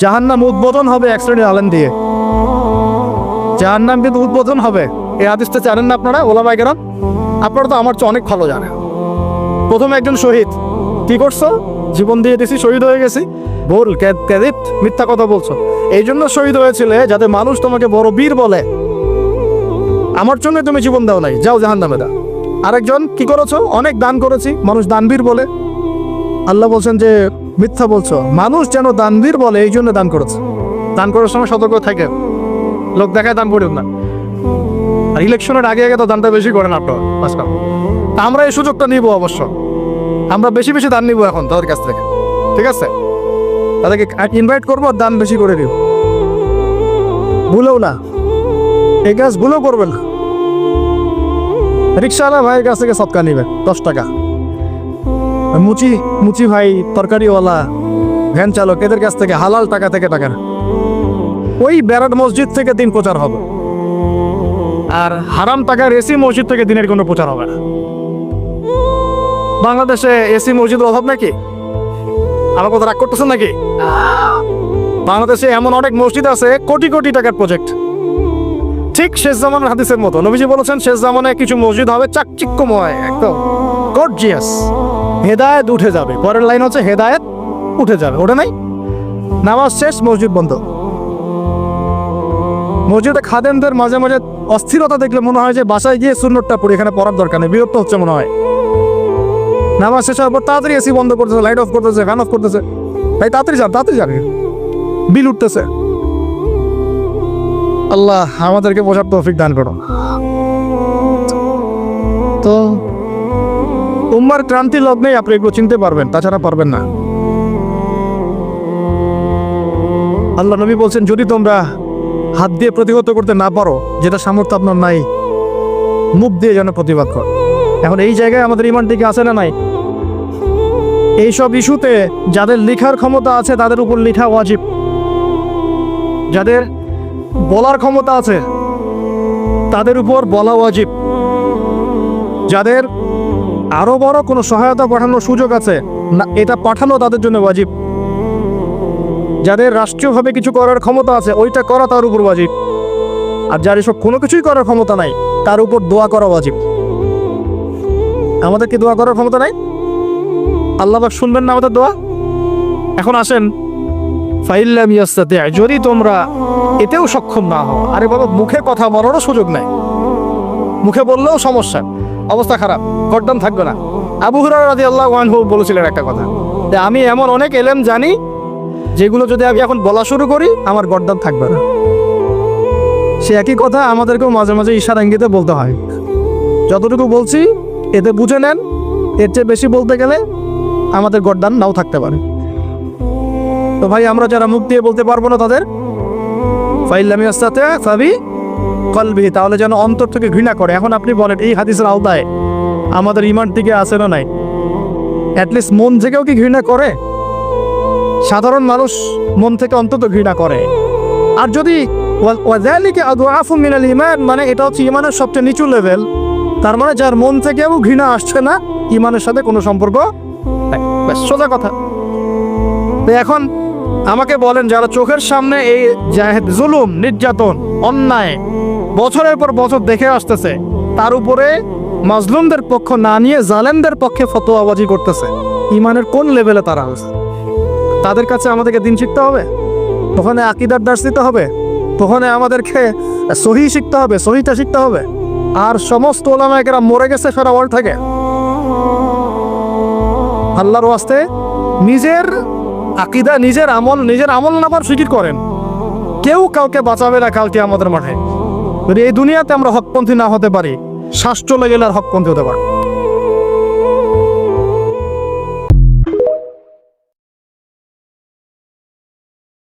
জাহান্নাম উদ্বোধন হবে এক শ্রেণীর আলেম দিয়ে। জাহান্নাম কিন্তু উদ্বোধন হবে। এই হাদিসটা জানেন না আপনারা ওলামায়ে কেরাম? আপনারা তো আমার চেয়ে অনেক ভালো জানেন। প্রথমে একজন শহীদ, কি করছো? জীবন দিয়ে দিছি, শহীদ হয়ে গেছি। ভুল, ক্যাদিব, মিথ্যা কথা বলছো। এই জন্য শহীদ হয়েছিলে যাতে মানুষ তোমাকে বড় বীর বলে। আমার জন্য তুমি জীবন দাও নাই, যাও জাহান্নামে দাও। আরেকজন, কি করেছো? অনেক দান করেছি, মানুষ দানবীর বলে। আল্লাহ বলছেন যে মিথ্যা বলছো, মানুষ যেন দানবীর বলে এই জন্য দান করেছে। দান করার সময় সতর্ক থাকে, লোক দেখায় দান করেন না। আর ইলেকশনের আগে আগে তো দানটা বেশি করেন আপনার আজকাল। আমরা এই সুযোগটা নিব, অবশ্য আমরা বেশি বেশি দান নিব এখন তাদের কাছ থেকে, ঠিক আছে? তাদেরকে ইনভাইট করবো, দান বেশি করে দিব। ভুলেও না, এই কাজ ভুলেও করবেন না। রিক্সাওয়ালা ভাইয়ের কাছ থেকে সৎকা নিবে 10 টাকা। মুচি ভাই, তরকারিওয়ালা, ভ্যান চালক, এদের কাছ থেকে হালাল টাকা থেকে টাকা না। ওই ব্যারাট মসজিদ থেকে দিন প্রচার হবে, আর হারাম টাকার এসি মসজিদ থেকে দিনের কোনো প্রচার হবে না। বাংলাদেশে এসি মসজিদের অভাব নাকি? আমার কথা রাগ করতেছেন নাকি? বাংলাদেশে এমন অনেক মসজিদ আছে, কোটি কোটি টাকার প্রজেক্ট। ঠিক শেষ জামানের হাদিসের মতো নবীজি বলেছেন, শেষ জামানায় কিছু মসজিদ হবে চাকচিক্যময়, একদম গর্জিয়াস। হেদায়েত উঠে যাবে। পরের লাইন হচ্ছে হেদায়েত উঠে যাবে। ওটা নাই, নামাজ শেষ, মসজিদ বন্ধ। মসজিদে খাদেমদের মাঝে মাঝে অস্থিরতা দেখলে মনে হয় যে বাসায় গিয়ে সুন্নতটা পড়ি, এখানে পড়ার দরকার নেই, বিরক্ত হচ্ছে মনে হয়। নামাজ শেষ হওয়ার পর তাড়াতাড়ি এসি বন্ধ করতেছে, লাইট অফ করতেছে, ফ্যান অফ করতেছে। ভাই তাড়াতাড়ি যান, বিল উঠতেছে। আল্লাহ আমাদেরকে বোঝার তৌফিক দান করো। তো উম্মার ক্রান্তি লগ্নেই আপনি এগুলো চিনতে পারবেন, তাছাড়া পারবেন না। আল্লাহ নবী বলছেন, যদি তোমরা হাত দিয়ে প্রতিহত করতে না পারো, যেটা সামর্থ্য আপনার নাই, মুখ দিয়ে যেন প্রতিবাদ কর। এখন এই জায়গায় আমাদের ইমান টিকে আছে না নাই? এইসব ইস্যুতে যাদের লেখার ক্ষমতা আছে তাদের উপর লেখা ওয়াজিব, যাদের বলার ক্ষমতা আছে তাদের উপর বলা ওয়াজিব, যাদের আরো বড় কোনো সহায়তা পাঠানোর সুযোগ আছে না, এটা পাঠানো তাদের জন্য ওয়াজিব। যাদের রাষ্ট্রীয়ভাবে কিছু করার ক্ষমতা আছে, ওইটা করা তার উপর ওয়াজিব। আর যার এসব কোনো কিছুই করার ক্ষমতা নাই, তার উপর দোয়া করা ওয়াজিব। আমাদের কি দোয়া করার ক্ষমতা নাই? আল্লাহ পাক শুনবেন না আমাদের দোয়া? এখন আসেন, ফাইল্লাম ইয়াস্তাতি, যদি তোমরা এতেও সক্ষম না হও। আরে বাবা, মুখে কথা বলারও সুযোগ নাই, মুখে বললেও সমস্যা, অবস্থা খারাপ, গর্দান থাকবে না। আবু হুরায়রা রাদিয়াল্লাহু আনহু বলেছিলেন একটা কথা, যে আমি এমন অনেক ইলম জানি যেগুলো যদি আমি এখন বলা শুরু করি আমার গর্দান থাকবে না। সে একই কথা আমাদেরকেও মাঝে মাঝে ইশারা ইঙ্গিতে বলতে হয়। যতটুকু বলছি এতে বুঝে নেন, এর চেয়ে বেশি বলতে গেলে আমাদের গর্দান নাও থাকতে পারে। তো ভাই, আমরা যারা মুখ দিয়ে বলতে পারবো না তাদের ফাইল্লাম ইয়াস্তাতি ফাবি কলবিহি, তাহলে যেন অন্তর থেকে ঘৃণা করে। এখন আপনি বলেন, এই হাদিসের আওতায় আমাদের ইমান থেকে আছে না নাই? অ্যাটলিস্ট মন থেকেও কি ঘৃণা করে? সাধারণ মানুষ মন থেকে অন্তত ঘৃণা করে। আর যদি ওয়াযালিকা আদআফু মিনাল ঈমান, মানে এটা হচ্ছে ঈমানের সবচেয়ে নিচু লেভেল, তার মানে যার মন থেকেও ঘৃণা আসছে না, ঈমানের সাথে কোনো সম্পর্ক নাই। ব্যাস, সোজা কথা। তো এখন আমাকে বলেন, যারা চোখের সামনে এই জুলুম, নির্যাতন, অন্যায় বছরের পর বছর দেখে আসতেছে, তার উপরে মাজলুমদের পক্ষ না নিয়ে জালেমদের পক্ষে ফতোয়াবাজি করতেছে, ঈমানের কোন লেভেলে তারা আছে? তাদের কাছে আমাদেরকে দিন শিখতে হবে, ওখানে আকীদার দার্স দিতে হবে, ওখানে আমাদেরকে সহিহ শিখতে হবে, সহিহটা শিখতে হবে। আর সমস্ত উলামায়ে কেরাম মরে গেছে সারা ওয়ার্ল্ড থেকে। আল্লাহর ওয়াস্তে নিজের আকীদা, নিজের আমল নামার ফিকির করেন। কেউ কাউকে বাঁচাবে না কালকে আমাদের মাঠে। যদি এই দুনিয়াতে আমরা হকপন্থী না হতে পারি, শ্বাস চলে গেলে আর হকপন্থী হতে পারি।